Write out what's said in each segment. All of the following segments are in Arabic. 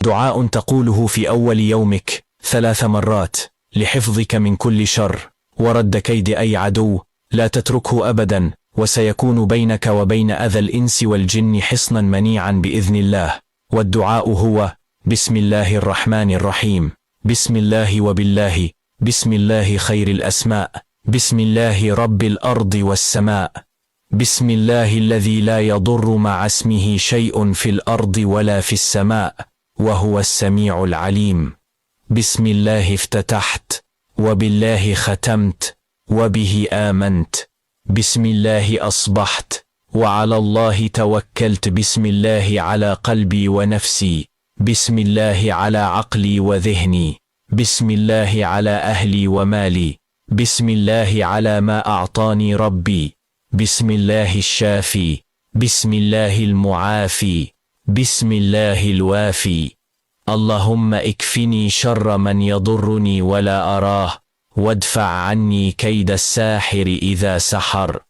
دعاء تقوله في أول يومك 3 مرات لحفظك من كل شر ورد كيد أي عدو، لا تتركه أبدا، وسيكون بينك وبين أذى الإنس والجن حصنا منيعا بإذن الله. والدعاء هو: بسم الله الرحمن الرحيم، بسم الله وبالله، بسم الله خير الأسماء، بسم الله رب الأرض والسماء، بسم الله الذي لا يضر مع اسمه شيء في الأرض ولا في السماء وهو السميع العليم. بسم الله افتتحت، وبالله ختمت، وبه آمنت، بسم الله أصبحت، وعلى الله توكلت، بسم الله على قلبي ونفسي، بسم الله على عقلي وذهني، بسم الله على أهلي ومالي، بسم الله على ما أعطاني ربي، بسم الله الشافي، بسم الله المعافي، بسم الله الوافي. اللهم اكفني شر من يضرني ولا أراه، وادفع عني كيد الساحر إذا سحر،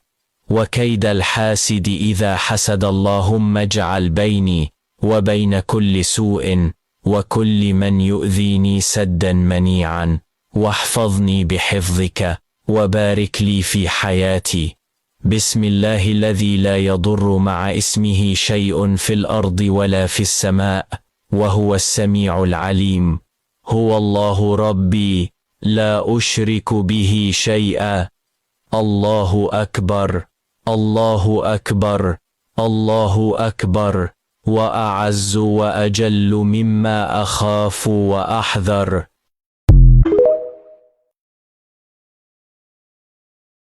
وكيد الحاسد إذا حسد. اللهم اجعل بيني وبين كل سوء وكل من يؤذيني سدا منيعا، واحفظني بحفظك، وبارك لي في حياتي. بسم الله الذي لا يضر مع اسمه شيء في الأرض ولا في السماء وهو السميع العليم. هو الله ربي لا أشرك به شيئا. الله أكبر، الله أكبر، الله أكبر، وأعز وأجل مما أخاف وأحذر.